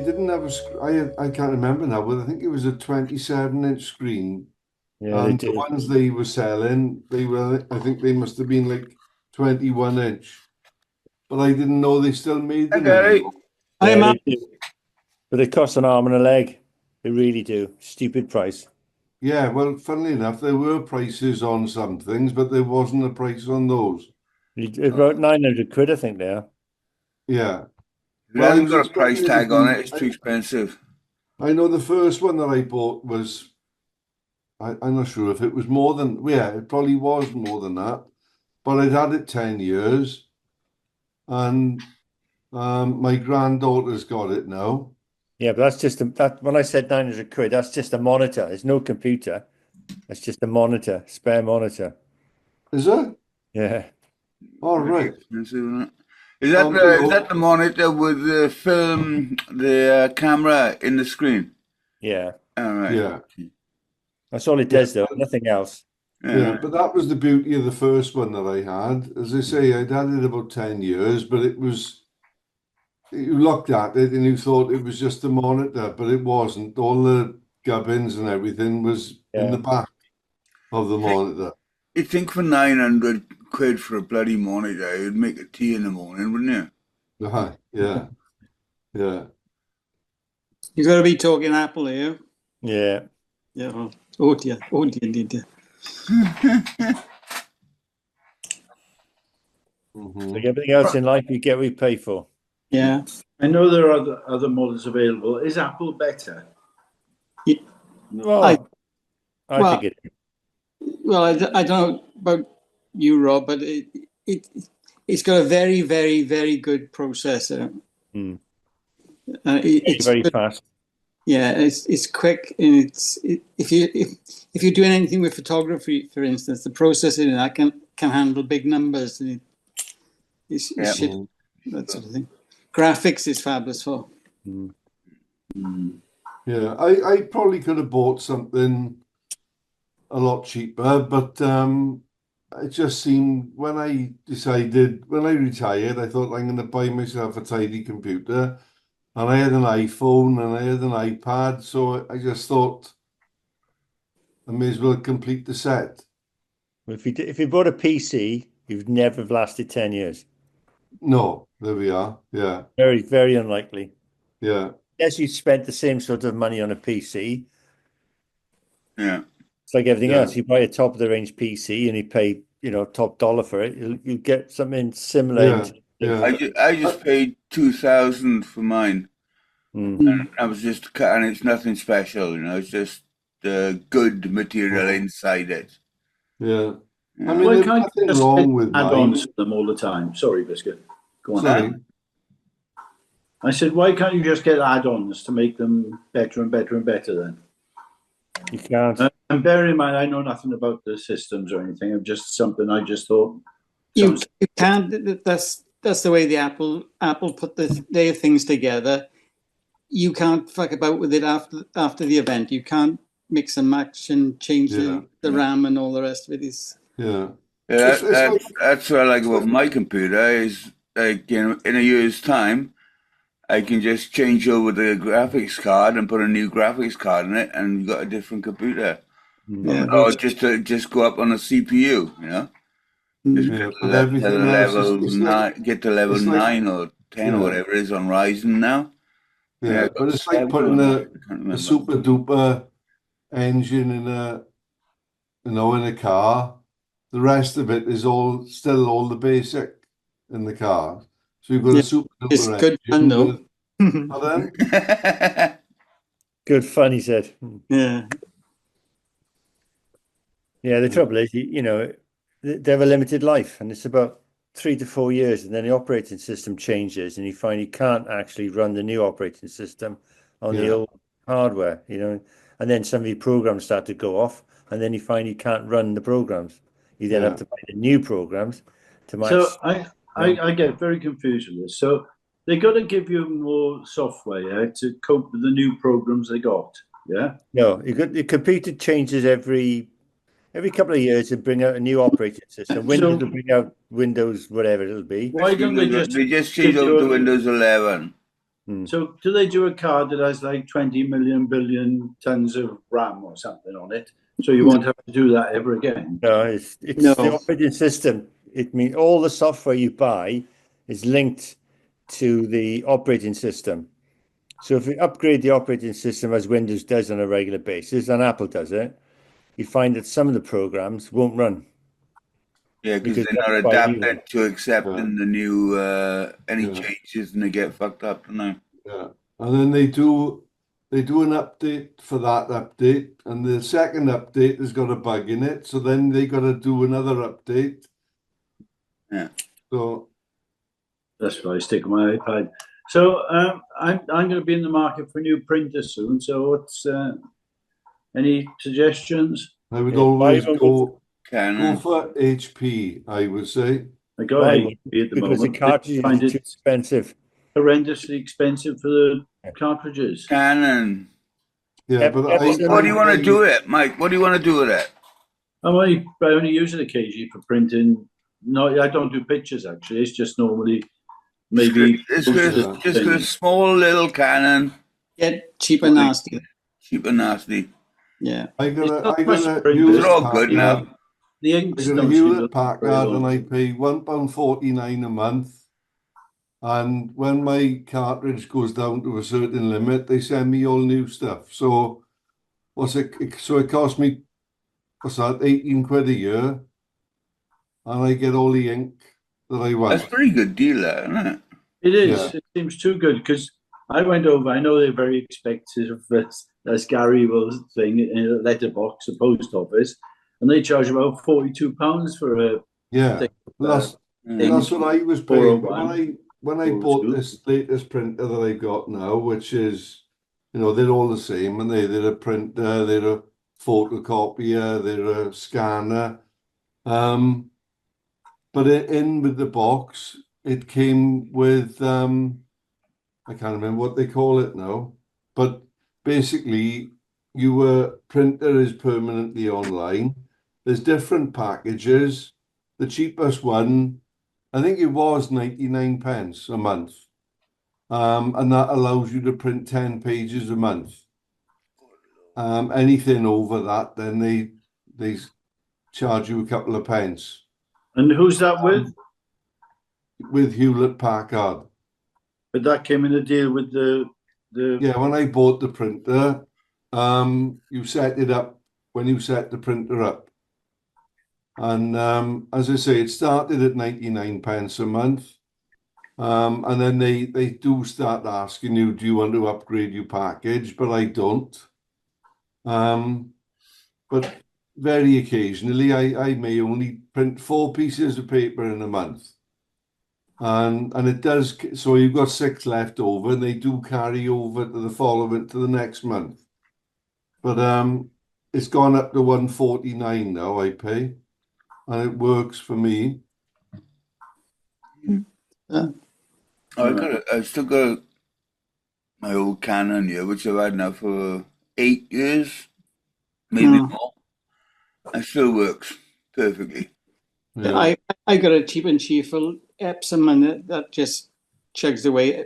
didn't have a I can't remember now, but I think it was a 27-inch screen. Yeah, they And the do. ones they were selling, I think they must have been like 21-inch. But I didn't know they still made Hi, them Gary. anymore. Yeah, I'm they do. But they cost an arm and a leg. They really do. Stupid price. Yeah, well, funnily enough, there were prices on some things, but there wasn't a price on those. About 900 quid, I think they are. Yeah. If it Well, I hasn't was got a price expecting it to tag on be. it, it's too expensive. I know the first one that I bought was. I'm not sure if it was more than. Yeah, it probably was more than that. But I'd had it 10 years, and my granddaughter's got it now. Yeah, but that's just that when I said 900 quid, that's just a monitor. It's no computer. That's just a monitor, spare monitor. Is it? Yeah. All Pretty right. expensive, isn't it? Is that the monitor with the film, the camera in the screen? Yeah. All right. Yeah, That's all it yeah, does though. Nothing else. yeah. Yeah. But that was the beauty of the first one that I had. As I say, I'd had it about 10 years, but it was. You looked at it and you thought it was just a monitor, but it wasn't. All the gubbins and everything was in Yeah. the back of the monitor. You'd think for 900 quid for a bloody monitor, you'd make a tea in the morning, wouldn't you? Yeah, yeah. You've got to be talking Apple here. Yeah. Yeah. Oh dear. Oh dear, dear. Like everything else in life, you get what you pay for. Yeah. I know there are other models available. Is Apple better? Well, I think it. Well, I don't know about you, Rob, but it's got a very, very, very good processor. Mm. It's very good. fast. Yeah, it's quick, and if you're doing anything with photography, for instance, the processor in that can handle big numbers, and it's shit, that sort of thing. Graphics is fabulous for. Yeah, I probably could have bought something a lot cheaper, but it just seemed when I retired, I thought I'm going to buy myself a tidy computer, and I had an iPhone and I had an iPad, so I just thought I may as well complete the set. If you bought a PC, you've never have lasted 10 years. No, there we are. Yeah, Very, very unlikely. yeah, As you spent the same sort of money on a PC, Yeah. it's like everything yeah, else. You buy a top of the range PC and you pay, top dollar for it. You get something similar. yeah, yeah. I just paid 2,000 for mine. Mm. I was just, and it's nothing special, it's just good material inside it. Yeah. I Yeah. mean, Why there's can't you nothing just wrong get with add-ons mine. for them all the time? Sorry, Biscuit. Go on. Sorry. I said, why can't you just get add-ons to make them better and better and better then? You can't. And bear in mind, I know nothing about the systems or anything. I'm just something I just thought. You can't. That's the way the Apple put their things together. You can't fuck about with it after the event. You can't mix and match and change the RAM and all the rest of it. Yeah. Yeah, It's like, that's what I like about my computer is like, in a year's time, I can just change over the graphics card and put a new graphics card in it, and you've got a different computer. Yeah. Or just go up on a CPU, Just yeah, get but everything else is level it's like nine, get to level it's like 9 or 10 or yeah, whatever it is on Ryzen now. yeah. I But got it's like 7 putting or 9, I can't a remember. super duper engine in a car. The rest of it is still all the basic in the car. So you've got a super It's duper good fun engine though. Good fun, he said. Yeah. Yeah, the trouble is, they have a limited life, and it's about 3 to 4 years, and then the operating system changes, and you find you can't actually run the new operating system on the old hardware, and then some of the programs start to go off, and then you find you can't run the programs. You then have to buy the new programs to match. So I get very confused with this. So they got to give you more software to cope with the new programs they got. Yeah. No, the computer changes every couple of years to bring out a new operating system. Windows will bring out Windows, whatever it'll be. Why don't they They just changed over to Windows 11. So do they do a card that has like 20 million billion tons of RAM or something on it? So you won't have to do that ever again. No, it's No. the operating system. It means all the software you buy is linked to the operating system. So if you upgrade the operating system as Windows does on a regular basis, and Apple does it, you find that some of the programs won't run. Yeah, because Because they're not that's by new. adapted to accepting the new any Yeah. changes, and they get fucked up, don't they? Yeah. And then they do an update for that update, and the second update has got a bug in it, so then they got to do another update. Yeah. So That's why I stick with my iPad. So I'm going to be in the market for a new printer soon. So what's any suggestions? I would Yeah, always buy one go Canon. for HP, I would say. I got Why? HP at the Because the moment. cartridges I find are too it expensive. horrendously expensive for the cartridges. Canon. Yeah, but What do you want to do with it, Mike? What do you want to do with it? I only use it occasionally for printing. No, I don't do pictures actually. It's just normally maybe It's just a small little Canon, Get cheap and nasty. cheap and nasty. Yeah. I got a They're Hewlett all good Packard. now. The I inks got a don't Hewlett seem to Packard, very and I long. pay £1.49 a month. And when my cartridge goes down to a certain limit, they send me all new stuff. So So it cost me, what's that, 18 quid a year, and I get all the ink that I want. That's a pretty good deal, isn't it? It is. Yeah. It seems too good because I went over. I know they're very expensive, as Gary was saying, in a letterbox, a post office, and they charge about £42 for a. Yeah, thing, that's what I was paying. But when I bought this latest printer that I got now, which is, they're all the same, and they're a printer, they're a photocopier, they're a scanner. But in with the box, it came with I can't remember what they call it now, but basically your printer is permanently online. There's different packages. The cheapest one, I think it was 99 pence a month. And that allows you to print 10 pages a month. Anything over that, then they charge you a couple of pence. And who's that with? With Hewlett Packard. But that came in a deal with the. Yeah, when I bought the printer, you set it up when you set the printer up. And as I say, it started at 99 pence a month. And then they do start asking you, do you want to upgrade your package? But I don't. But very occasionally, I may only print 4 pieces of paper in a month. And it does, so you've got 6 left over, and they do carry over to the next month. But it's gone up to $1.49 now, I pay, and it works for me. I still got my old Canon here, which I've had now for 8 years, maybe more. It still works perfectly. Yeah. I got a cheap and cheerful Epsom, and that just chugs away.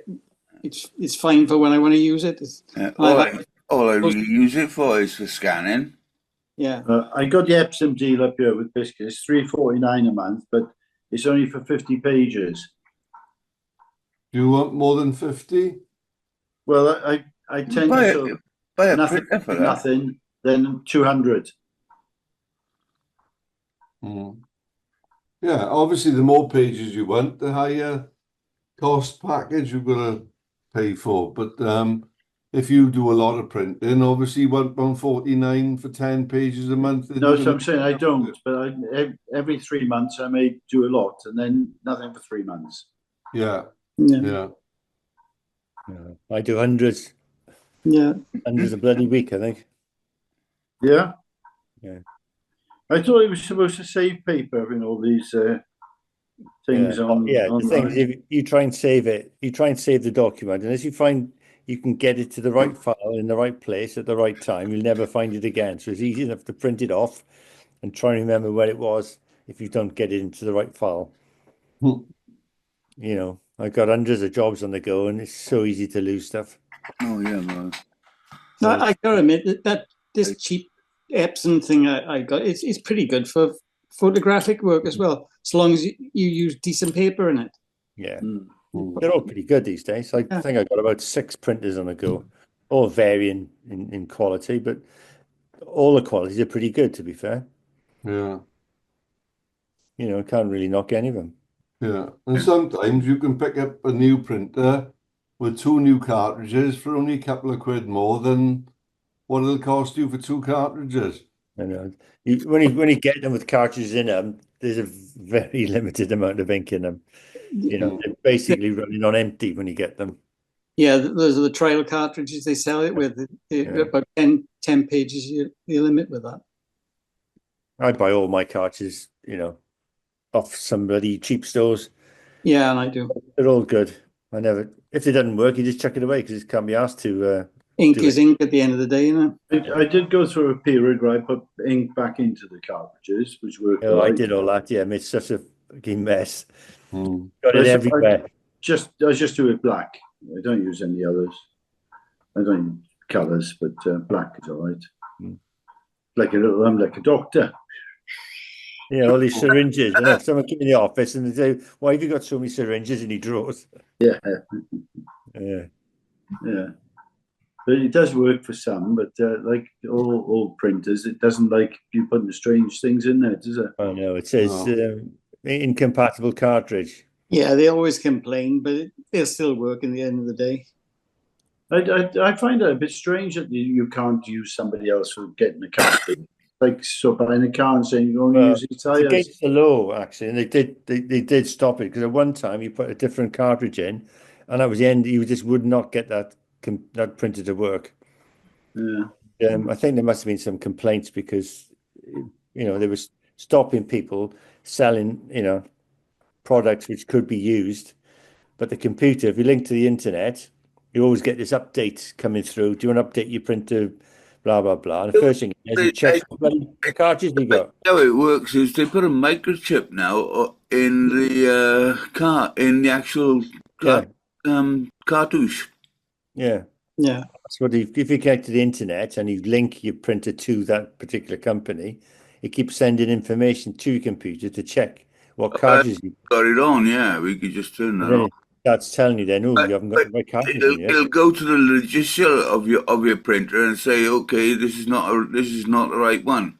It's fine for when I want to use it. All I really use it for is for scanning. Yeah. I got the Epsom deal up here with biscuits, $3.49 a month, but it's only for 50 pages. Do you want more than 50? Well, I tend to buy a nothing printer for that. nothing, then 200. Yeah, obviously the more pages you want, the higher cost package you're going to pay for. But if you do a lot of printing, obviously £1.49 for 10 pages a month. No, so I'm saying I don't, but every 3 months I may do a lot, and then nothing for 3 months. Yeah. I do hundreds. Yeah. Hundreds a bloody week, I think. Yeah? Yeah. I thought it was supposed to save paper in all these things on. The thing is, if you try and save it, you try and save the document, and as you find you can get it to the right file in the right place at the right time, you'll never find it again. So it's easy enough to print it off and try and remember where it was if you don't get it into the right file. I've got hundreds of jobs on the go, and it's so easy to lose stuff. Oh yeah, well, No, I gotta admit that this cheap Epson thing I got, it's pretty good for photographic work as well, as long as you use decent paper in it. Yeah, Mm. they're all pretty good these days. I think I got about 6 printers on the go, all varying in quality, but all the qualities are pretty good, to be fair. Yeah. You know, can't really knock any of them. Yeah. And sometimes you can pick up a new printer with 2 new cartridges for only a couple of quid more than what it'll cost you for 2 cartridges. I know. When you get them with cartridges in them, there's a very limited amount of ink in them. You know, they're basically running on empty when you get them. Yeah, those are the trial cartridges they sell it with. About 10 pages you limit with that. I buy all my cartridges, you know, off somebody cheap stores. Yeah, and I do. They're all good. If it doesn't work, you just chuck it away because it can't be asked to. Ink is ink at the end of the day, you know. I did go through a period where I put ink back into the cartridges, which worked. Oh, I did all that. Yeah, made such a fucking mess. Mm. Got it everywhere. I just do it black. I don't use any others. I don't use colours, but black is all right. Mm. I'm like a doctor. Yeah, all these syringes. You know, someone came in the office and they say, "Why have you got so many syringes in your drawers?" Yeah, Yeah. yeah. But it does work for some, but like all printers, it doesn't like you putting strange things in there, does it? I know. It says incompatible cartridge. Yeah, they always complain, but they'll still work in the end of the day. I find it a bit strange that you can't use somebody else for getting a cartridge. Like buying a car and saying you're only using tires. It's against the law, actually, and they did stop it because at one time you put a different cartridge in, and that was the end. You just would not get that printer to work. Yeah. I think there must have been some complaints because they were stopping people selling products which could be used, but the computer, if you link to the internet, you always get this update coming through. Do you want to update your printer? Blah blah blah. And the first thing is you check the cartridge you got. How it works is they put a microchip now in the in the actual cartouche. Yeah. Yeah. So if you connect to the internet and you link your printer to that particular company, it keeps sending information to your computer to check what cartridges you got it on. Yeah, we could just turn that on. That's telling you then, you haven't got the right cartridge in yet. It'll go to the register of your printer and say, okay, this is not the right one.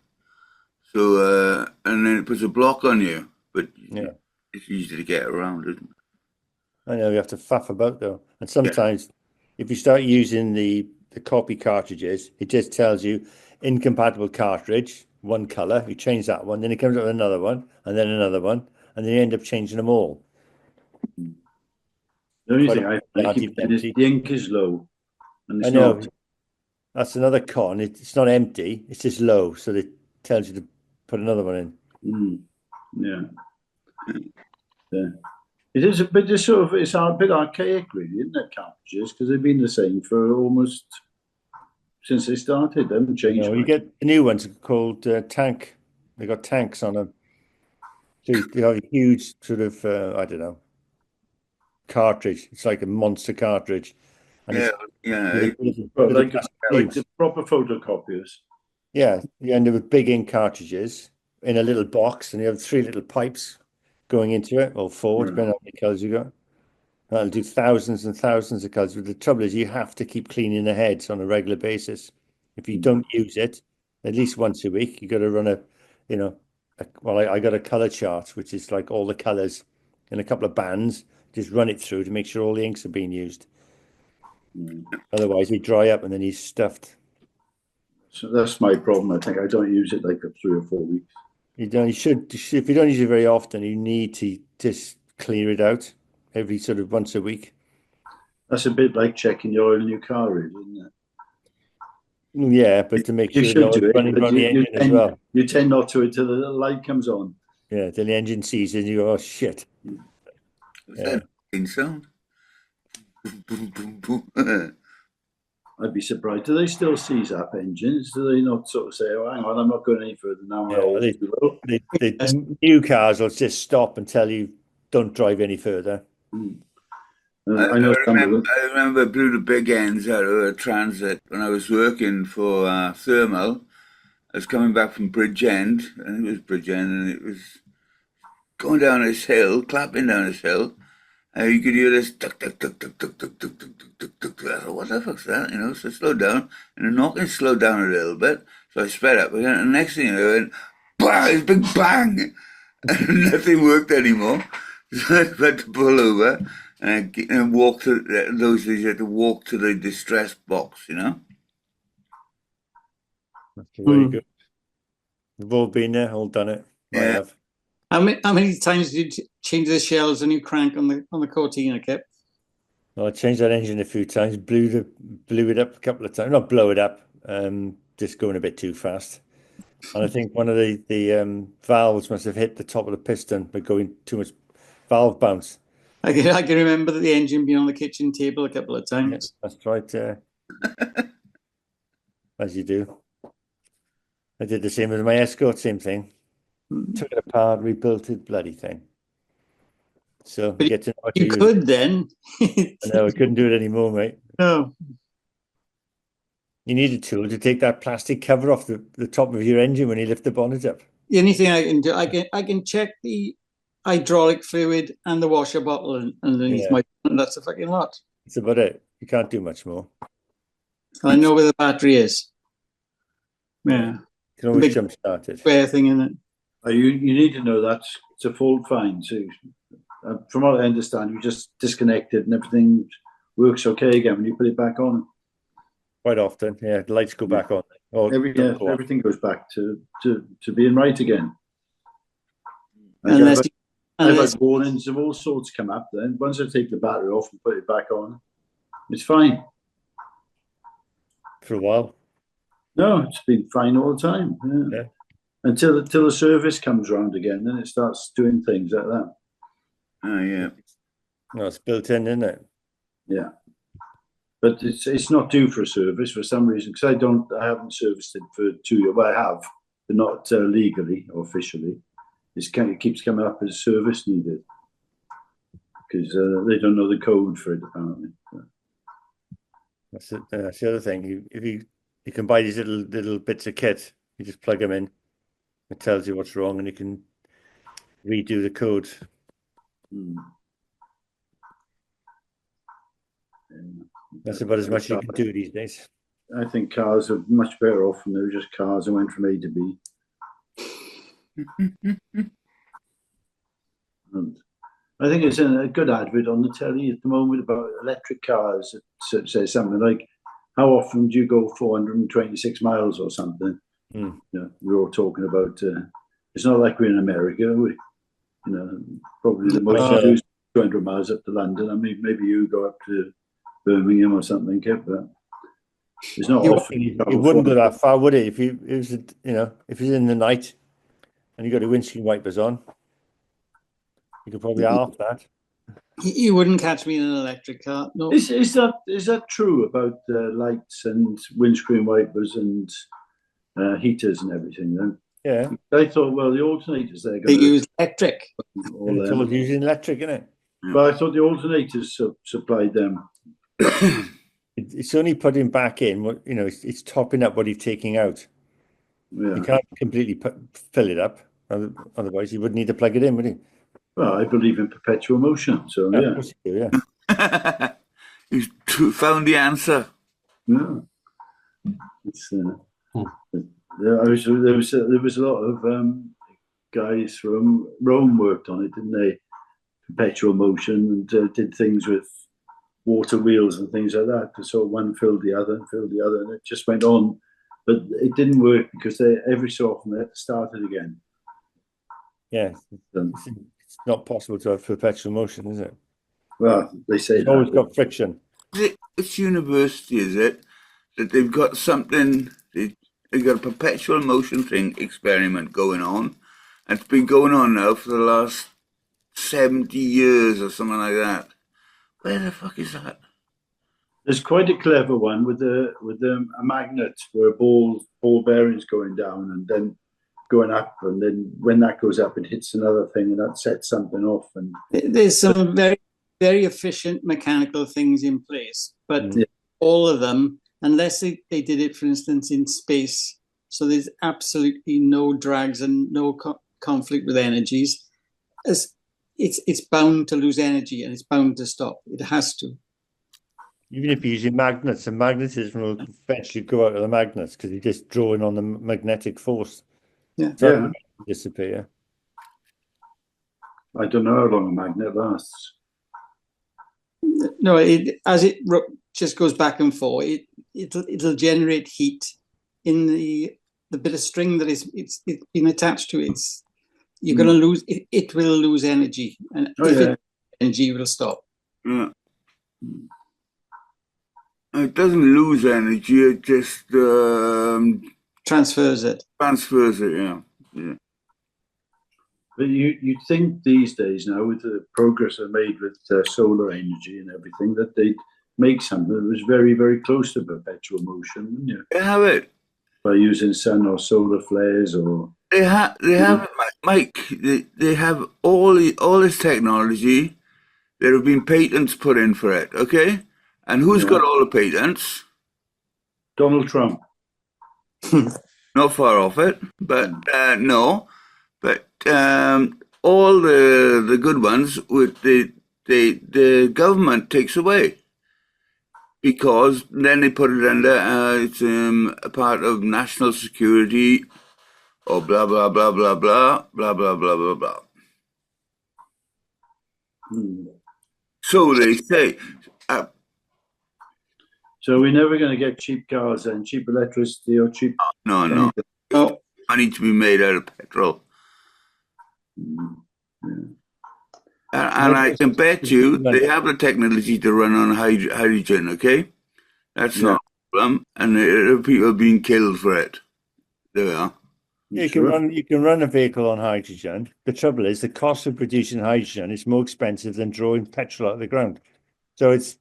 So and then it puts a block on you, but it's easy to get around, isn't it? I know you have to faff about though, and sometimes if you start using the copy cartridges, it just tells you incompatible cartridge, one color. You change that one, then it comes up with another one, and then another one, and then you end up changing them all. The only thing I keep is the ink is low. And it's not. That's another con. It's not empty. It's just low, so it tells you to put another one in. Yeah. It is a bit it's a bit archaic, really, isn't it? Cartridges, because they've been the same for almost since they started. They haven't changed. You get the new ones called tank. They got tanks on them. So you have a huge sort of I don't know, cartridge. It's like a monster cartridge. And like the proper photocopiers. Yeah, you end up with big ink cartridges in a little box, and you have 3 little pipes going into it, or 4, depending on how many colours you got. That'll do thousands and thousands of colours. But the trouble is, you have to keep cleaning the heads on a regular basis. If you don't use it at least once a week, you got to run I got a colour chart, which is like all the colours in a couple of bands. Just run it through to make sure all the inks are being used. Otherwise, they dry up and then he's stuffed. So that's my problem. I think I don't use it like for 3 or 4 weeks. You should. If you don't use it very often, you need to just clear it out every sort of once a week. That's a bit like checking the oil in your car, really, isn't it? Yeah, but to make sure it's running around the engine as well. You tend not to until the little light comes on. Yeah, till the engine sees it and you go, oh shit. That sound. I'd be surprised. Do they still seize up engines? Do they not sort of say, "Oh, hang on, I'm not going any further now"? The new cars will just stop and tell you, "Don't drive any further." I know some of them. I remember blew the big ends out of a transit when I was working for Thermal. I was coming back from Bridgend, and it was Bridgend, and it was going down this hill, clapping down this hill. You could hear this tuk tuk tuk tuk tuk tuk tuk tuk tuk tuk tuk tuk. I thought, what the fuck's that? You know, so I slowed down, and the knocking slowed down a little bit. So I sped up again, and the next thing I went, bang! This big bang, and nothing worked anymore. So I had to pull over and walk to those days. You had to walk to the distress box, you know. That's very good. We've all been there, all done it. I Yeah. have. How many times did you change the shells and you crank on the Cortina, Kip? Well, I changed that engine a few times, blew it up a couple of times. Not blow it up, just going a bit too fast. And I think one of the valves must have hit the top of the piston by going too much valve bounce. I can remember that the engine being on the kitchen table a couple of times. Yeah, that's right. As you do. I did the same with my Escort, same thing. Took it apart, rebuilt it, bloody thing. So But get to know what you could then. No, I couldn't do it anymore, mate. No. You need a tool to take that plastic cover off the top of your engine when you lift the bonnet up. The only thing I can do, I can check the hydraulic fluid and the washer bottle underneath my, and that's a fucking lot. That's about it. You can't do much more. I know where the battery is. Yeah. You can always jump start it. Square thing in it. You need to know that it's a fault find. So from what I understand, you just disconnect it and everything works okay again when you put it back on. Quite often, yeah. The lights go back on. Or everything goes back to being right again. Unless I've had warnings of all sorts come up then. Once I take the battery off and put it back on, it's fine. For a while? No, it's been fine all the time. Yeah. Until the service comes round again, then it starts doing things like that. Oh, yeah. No, it's built in, isn't it? Yeah. But it's not due for a service for some reason, because I haven't serviced it for 2 years. Well, I have, but not legally or officially. It keeps coming up as service needed because they don't know the code for it apparently. That's it. That's the other thing. If you can buy these little bits of kit, you just plug them in. It tells you what's wrong, and you can redo the code. That's about as much as you can do these days. I think cars are much better off when they were just cars and went from A to B. And I think it's a good advert on the telly at the moment about electric cars. It says something like, how often do you go 426 miles or something? You know, we're all talking about, it's not like we're in America, are we? You know, probably the most use 200 miles up to London. I mean, maybe you go up to Birmingham or something, but it's not often. It wouldn't go that far, would it? If it was, if it's in the night and you got the windscreen wipers on, you could probably half that. You wouldn't catch me in an electric car. No. Is that true about lights and windscreen wipers and heaters and everything? Then yeah, I thought, well, the alternators they use electric. It's all using electric, isn't it? But I thought the alternators supplied them. It's only putting back in what it's topping up what you're taking out. Yeah. You can't completely fill it up, otherwise you wouldn't need to plug it in, would you? Well, I believe in perpetual motion, so yeah. Of course you do, yeah. You found the answer. Yeah. It's, there was a lot of guys from Rome worked on it, didn't they? Perpetual motion, and did things with water wheels and things like that. So one filled the other, and it just went on. But it didn't work because every so often they had to start it again. Yeah, it's not possible to have perpetual motion, is it? Well, they say it's always got friction. Which university is it that they've got something? They've got a perpetual motion thing experiment going on, and it's been going on now for the last 70 years or something like that. Where the fuck is that? There's quite a clever one with a magnet where ball bearings going down and then going up, and then when that goes up, it hits another thing, and that sets something off. And there's some very very efficient mechanical things in place, but all of them, unless they did it, for instance, in space, so there's absolutely no drags and no conflict with energies, as it's bound to lose energy and it's bound to stop. It has to. Even if you're using magnets, the magnetism will eventually go out of the magnets because you're just drawing on the magnetic force. Yeah. So that will disappear. I don't know how long a magnet lasts. No, as it just goes back and forth, it'll generate heat in the bit of string that it's been attached to. You're going to lose it. It will lose energy, and energy will stop. Yeah. It doesn't lose energy. It just transfers it. Transfers it. Yeah. But you'd think these days now, with the progress they made with solar energy and everything, that they'd make something that was very, very close to perpetual motion, wouldn't you? They have it. By using sun or solar flares or... They have it, Mike. They have all this technology. There have been patents put in for it, okay? And who's got all the patents? Donald Trump. Not far off it, but no. But all the good ones, the government takes away. Because then they put it under, it's a part of national security, or blah, blah, blah, blah, blah, blah, blah, blah, blah, blah. So they say. So we're never going to get cheap cars and cheap electricity or cheap... No. Money to be made out of petrol. And I can bet you they have the technology to run on hydrogen, okay? That's not a problem. And there are people being killed for it. There we are. You can run a vehicle on hydrogen. The trouble is the cost of producing hydrogen is more expensive than drawing petrol out of the ground. So it's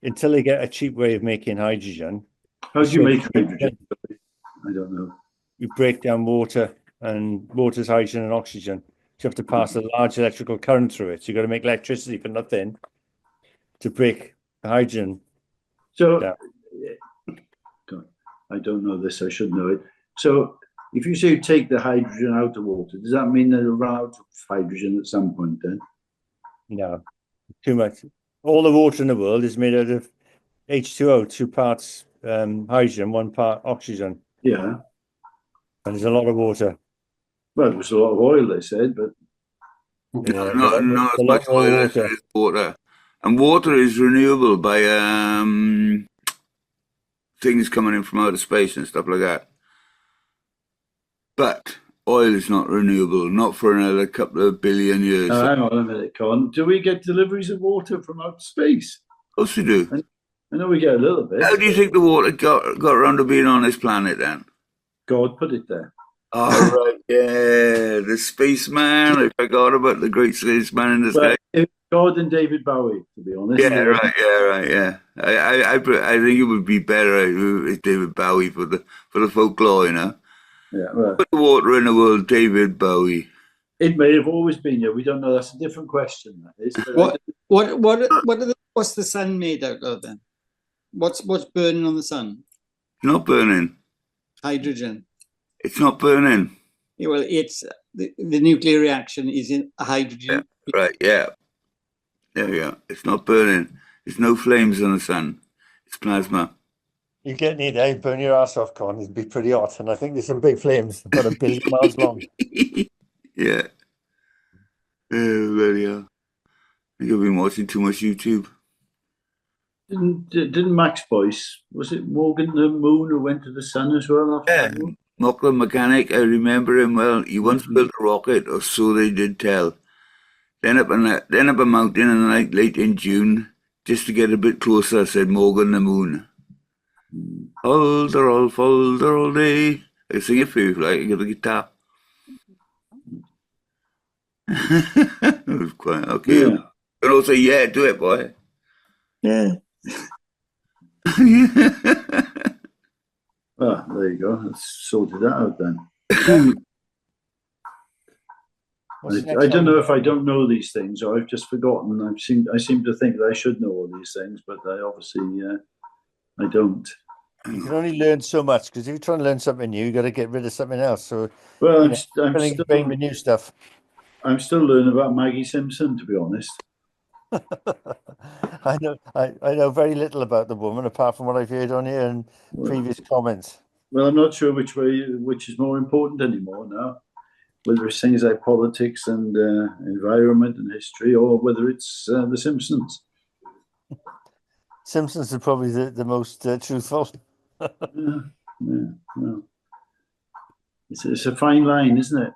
until they get a cheap way of making hydrogen. How do you make hydrogen? I don't know. You break down water, and water's hydrogen and oxygen. You have to pass a large electrical current through it. So you've got to make electricity for nothing to break the hydrogen. So, God, I don't know this. I should know it. So, if you say you take the hydrogen out of water, does that mean that it'll run out of hydrogen at some point then? No, too much. All the water in the world is made out of H2O, 2 parts hydrogen, 1 part oxygen. Yeah. And there's a lot of water. Well, there's a lot of oil, they said, but... Yeah, not as much oil as there is water. And water is renewable by things coming in from outer space and stuff like that. But oil is not renewable, not for another couple of billion years. Hang on a minute, Con. Do we get deliveries of water from outer space? Of course we do. I know we get a little bit. How do you think the water got around to being on this planet then? God put it there. Oh, right, yeah. The spaceman. I forgot about the great spaceman in the sky. It's God and David Bowie, to be honest. Yeah, right. I think it would be better if David Bowie for the folklore, you know. Yeah, right. Put the water in the world, David Bowie. It may have always been here. We don't know. That's a different question. That is. What's the sun made out of then? What's burning on the sun? It's not burning. Hydrogen. It's not burning. Yeah, well, it's the nuclear reaction is in a hydrogen. Yeah, right. Yeah. There we go. It's not burning. There's no flames on the sun. It's plasma. You get near there, burn your ass off, Con. It'd be pretty hot. And I think there's some big flames about 1 billion miles long. Yeah. There you are. I think I've been watching too much YouTube. Didn't Max Boyce, was it Morgan the Moon who went to the sun as well? Yeah. Mockler mechanic, I remember him well. He once built a rocket, or so they did tell. Then up a mountain in the night, late in June, just to get a bit closer, said Morgan the Moon. Folder all day. I sing it for you, like I got the guitar. It was quite okay. Yeah. And also, yeah, do it, boy. Yeah. Ah, there you go. Let's sort that out then. I don't know if I don't know these things or I've just forgotten. I seem to think that I should know all these things, but I obviously I don't. You can only learn so much because if you're trying to learn something new, you got to get rid of something else. So, Well, filling your brain with new stuff. I'm still learning about Maggie Simpson, to be honest. I know very little about the woman apart from what I've heard on here and previous comments. Well, I'm not sure which is more important anymore now. Whether it's things like politics and environment and history, or whether it's The Simpsons. Simpsons are probably the most truthful. Yeah. It's a fine line, isn't it?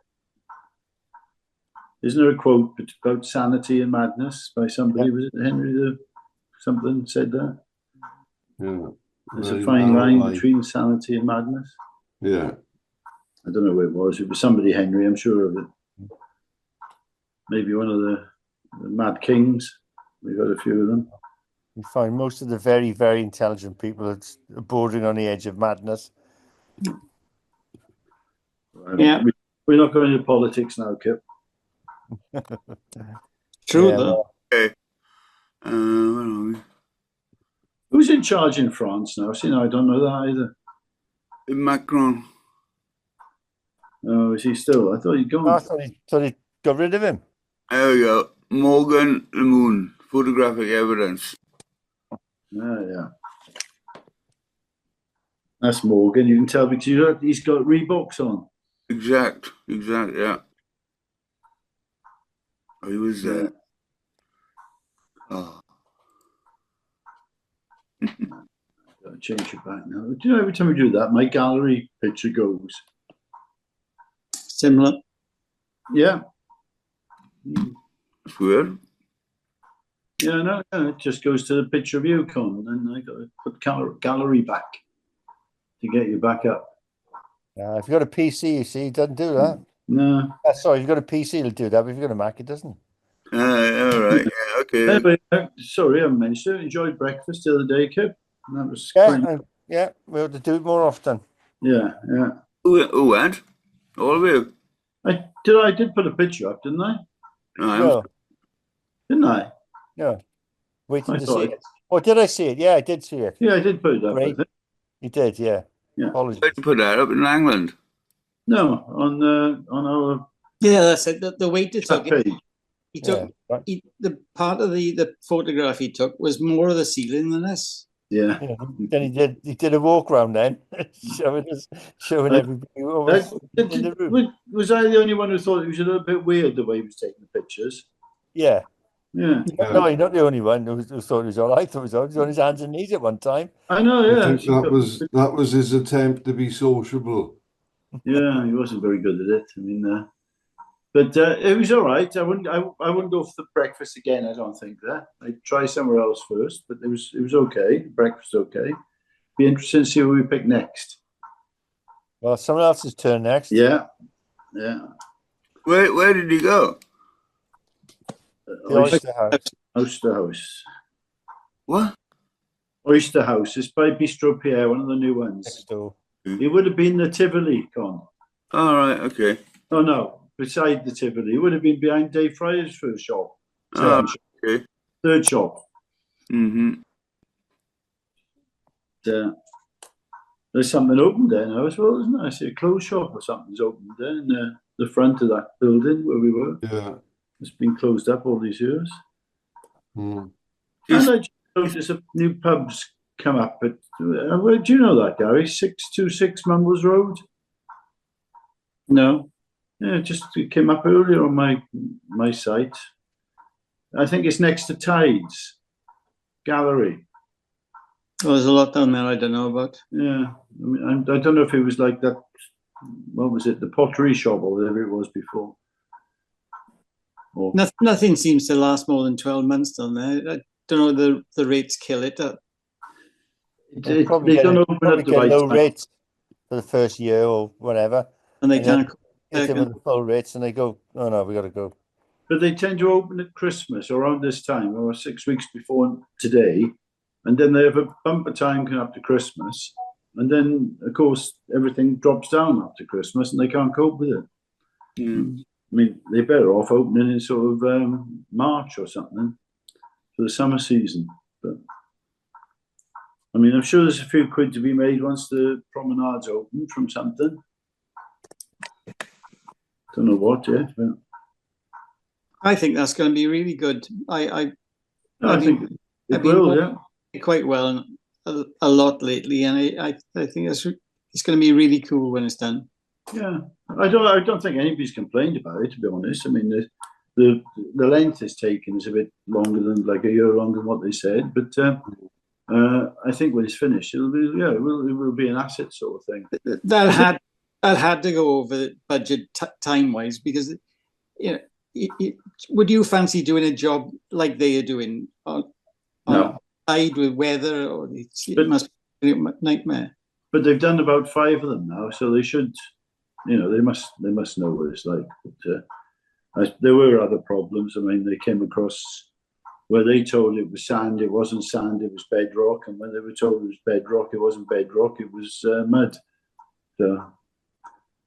Isn't there a quote about sanity and madness by somebody? Was it Henry something said that? Yeah. There's a fine line between sanity and madness. Yeah. I don't know who it was. It was somebody Henry, I'm sure of it. Maybe one of the Mad Kings. We've got a few of them. You find most of the very, very intelligent people are bordering on the edge of madness. Yeah. We're not going into politics now, Kip. True, Yeah, though. Okay. Who's in charge in France now? See, I don't know that either. Macron. Oh, is he still? I thought he'd gone. I thought he got rid of him. There we go. Morgan Le Moon. Photographic evidence. Yeah. That's Morgan. You can tell because he's got Reeboks on. Exact, yeah. Oh, he was there. Oh. Gotta change it back now. Do you know every time we do that, my gallery picture goes? Similar. Yeah. That's weird. Yeah, no, it just goes to the picture of you, Con, and then I got to put gallery back to get you back up. If you've got a PC, you see, it doesn't do that. No. Sorry, if you've got a PC, it'll do that, but if you've got a Mac, it doesn't. All right, yeah, okay. Anyway, sorry, I mentioned it. Enjoyed breakfast the other day, Kip. That was yeah, we ought to do it more often. Yeah. Who went? All of you? I did put a picture up, didn't I? No. Didn't I? No. Waiting to see it. Oh, did I see it? Yeah, I did see it. Yeah, I did put it up. Great. You did, yeah. Apologies. Where'd you put that up in Langland? No, on our that's it. The waiter took page. He took the part of the photograph he took was more of the ceiling than this. Yeah. Then he did a walk around then, showing everybody what was in the room. Was I the only one who thought it was a little bit weird the way he was taking the pictures? Yeah. Yeah. No, you're not the only one who thought it was all right. I thought it was all right. He was on his hands and knees at one time. I know, yeah. I think that was his attempt to be sociable. Yeah, he wasn't very good at it. I mean, but it was all right. I wouldn't go for the breakfast again. I don't think that. I'd try somewhere else first, but it was okay. Breakfast okay. Be interested to see who we pick next. Well, someone else's turn next. Yeah. Where did he go? The Oyster House. Oyster House. What? Oyster House. It's by Bistro Pierre, one of the new ones. Next door. It would have been the Tivoli, Con. All right, okay. Oh, no. Beside the Tivoli. It would have been behind Dave Fryer's first shop. Okay. Third shop. Mm-hmm. There's something open there now as well, isn't there? I see a clothes shop or something's opened there in the front of that building where we were. Yeah. It's been closed up all these years. Mm. And I just noticed a new pubs come up. But where do you know that, Gary? 626 Mumbles Road? No. Yeah, it came up earlier on my site. I think it's next to Tides Gallery. Oh, there's a lot down there I don't know about. Yeah, I mean, I don't know if it was like that. What was it? The pottery shop or whatever it was before. Or, Nothing seems to last more than 12 months down there. I don't know the rates kill it. they don't open up the right low time. rates for the first year or whatever, And they can't. hit them with the full rates, and they go, "Oh no, we got to go." But they tend to open at Christmas around this time, or 6 weeks before today, and then they have a bumper time coming up to Christmas, and then of course everything drops down after Christmas, and they can't cope with it. Mm. I mean, they're better off opening in sort of March or something for the summer season. But I mean, I'm sure there's a few quid to be made once the promenade's open from something. Don't know what yet, but I think that's going to be really good. I think it will, yeah. Quite well a lot lately, and I think it's going to be really cool when it's done. Yeah, I don't think anybody's complained about it, to be honest. I mean, the length it's taken is a bit longer than like a year longer than what they said, but I think when it's finished, it will be an asset sort of thing. That had to go over the budget time wise, because would you fancy doing a job like they are doing No. Side with weather, or it must be a nightmare. But they've done about 5 of them now, so they should, they must know what it's like. But there were other problems. I mean, they came across where they told it was sand, it wasn't sand, it was bedrock, and when they were told it was bedrock, it wasn't bedrock, it was mud. So,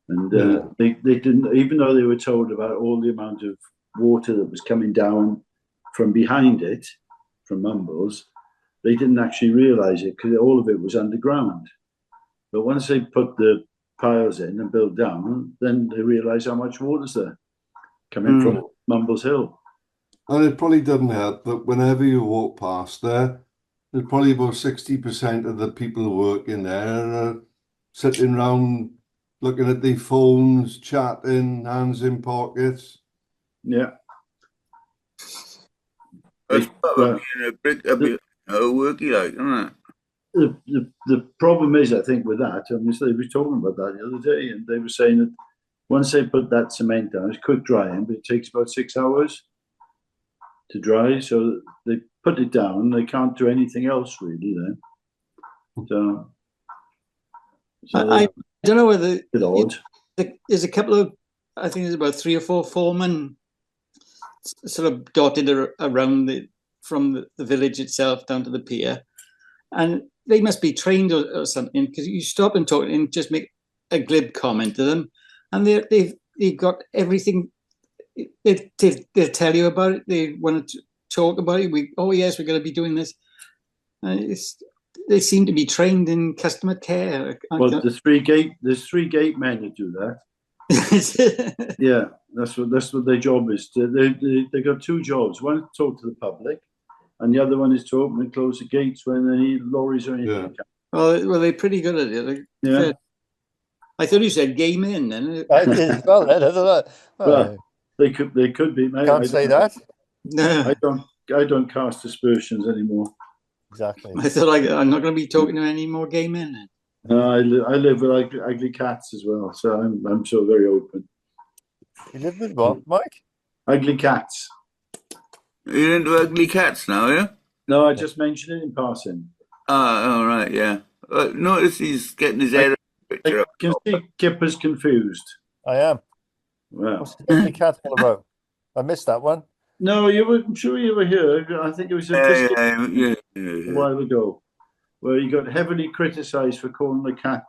and they didn't, even though they were told about all the amount of water that was coming down from behind it, from Mumbles, they didn't actually realise it because all of it was underground. But once they put the piles in and built down, then they realised how much water's there coming from Mumbles Hill. And it probably doesn't help that whenever you walk past there, there's probably about 60% of the people working there are sitting around looking at their phones, chatting, hands in pockets. Yeah. That's probably being a bit worky, like, isn't it? The problem is, I think, with that, I mean, so they were talking about that the other day, and they were saying that once they put that cement down, it's quick drying, but it takes about 6 hours to dry. So they put it down, they can't do anything else really then. So I don't know whether there's a couple of, I think there's about 3 or 4 foremen sort of dotted around from the village itself down to the pier, and they must be trained or something, because you stop and talk and just make a glib comment to them, and they've got everything. They'll tell you about it. They want to talk about it. Yes, we're going to be doing this. They seem to be trained in customer care. Well, there's 3 gate men that do that. Yeah, that's what their job is. They got 2 jobs. One to talk to the public, and the other one is to open and close the gates when any lorries or anything. Yeah. Come. They're pretty good at it. Yeah. I thought you said gay men then. I did as well. Then, I thought, well, they could be. Mate. Can't say that. No, I don't cast aspersions anymore. Exactly. I thought I'm not going to be talking to any more gay men then. No, I live with ugly cats as well, so I'm so very open. You live with what, Mike? Ugly cats. You're into ugly cats now, yeah? No, I just mentioned it in passing. All right, yeah. Notice he's getting his hair. I can see Kipper's confused. I am. Well, What's the ugly cat all about? I missed that one. no, I'm sure you were here. I think it was a while ago, where he got heavily criticised for calling the cat.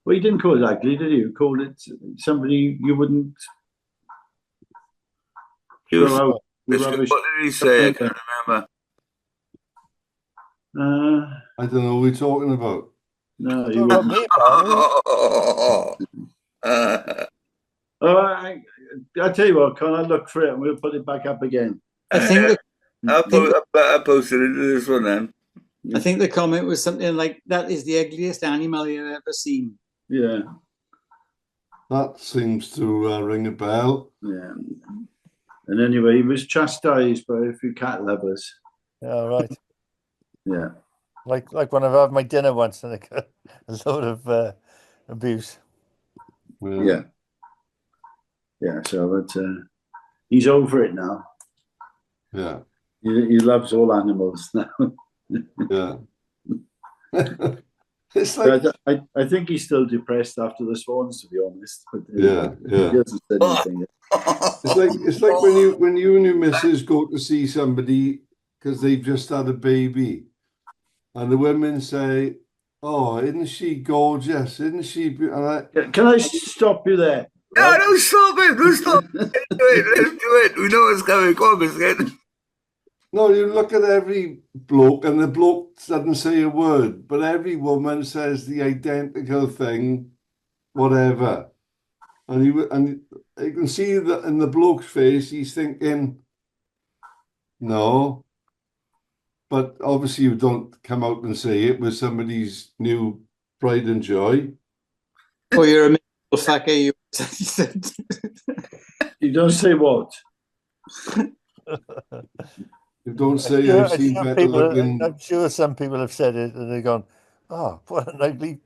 Well, he didn't call it ugly, did he? He called it somebody you wouldn't throw out. What did he say? I can't remember. I don't know what we're talking about. No, Talking you about wouldn't. me, apparently. I'll tell you what, Con, I'll look for it and we'll put it back up again. I think I posted it into this one then. I think the comment was something like, "That is the ugliest animal you've ever seen." Yeah. That seems to ring a bell. Yeah. And anyway, he was chastised by a few cat lovers. Yeah, right. Yeah. Like when I've had my dinner once and I got a load of abuse. Yeah. Yeah. So he's over it now. Yeah. He loves all animals now. Yeah. It's like, I think he's still depressed after the Swans, to be honest. But yeah. he hasn't said anything. It's like when you and your missus go to see somebody because they've just had a baby, and the women say, "Oh, isn't she gorgeous? Isn't she?" Can I stop you there? No, don't stop it. Don't stop it. Let's do it. Let's do it. We know what's coming. Come on, Biscuit. No, you look at every bloke and the bloke doesn't say a word, but every woman says the identical thing, whatever. And you can see that in the bloke's face, he's thinking, no. But obviously you don't come out and say it with somebody's new pride and joy. Oh, you're a miserable fucker, you. You don't say what? You don't say I've seen better looking. I'm sure some people have said it and they've gone, oh, what an ugly.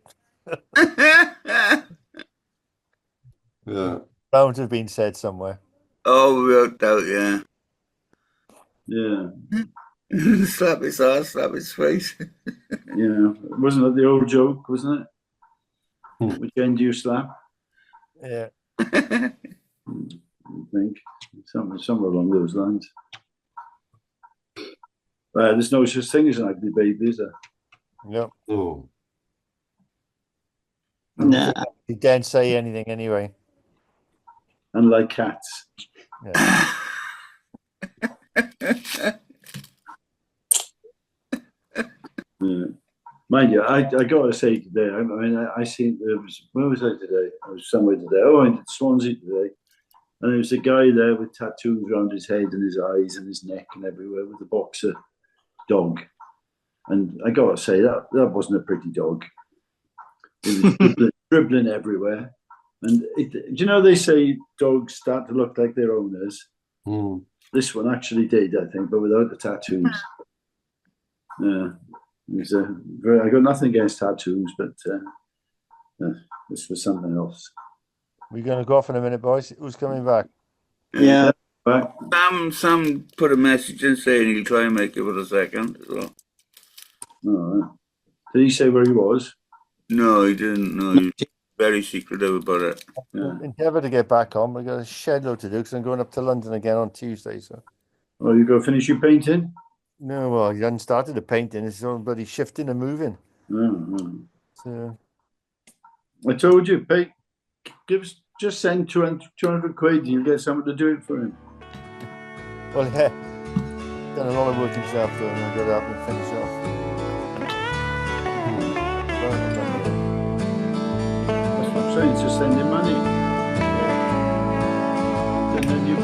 Yeah. Bound to have been said somewhere. Oh, without doubt, yeah. Yeah. Slap his ass, slap his face. Yeah. Wasn't that the old joke, wasn't it? Which end do you slap? Yeah. I think. Somewhere along those lines. There's no such thing as an ugly baby, is there? Yep. Oh. Nah. He daren't say anything anyway. Unlike cats. Yeah. Yeah. Mind you, I got to say today, I seen, where was I today? I was somewhere today. Oh, I went to Swansea today. And there was a guy there with tattoos around his head and his eyes and his neck and everywhere with a boxer dog. And I got to say, that wasn't a pretty dog. It was dribbling everywhere. And do you know they say dogs start to look like their owners? Mm. This one actually did, I think, but without the tattoos. Yeah. I got nothing against tattoos, but this was something else. We're going to go off in a minute, boys. Who's coming back? Yeah. Right. Sam put a message in saying he'll try and make it for a second. So. All right. Did he say where he was? No, he didn't. No, he was very secretive about it. Yeah. Endeavour to get back on. We've got a shed load to do because I'm going up to London again on Tuesday. So. Oh, you go finish your painting? No, well, you hadn't started the painting. It's all bloody shifting and moving. Oh. So. I told you, just send 200 quid and you'll get someone to do it for him. Well, yeah. Done a lot of work himself, though, and I've got to help him finish off. That's what I'm saying, just send him money. And then you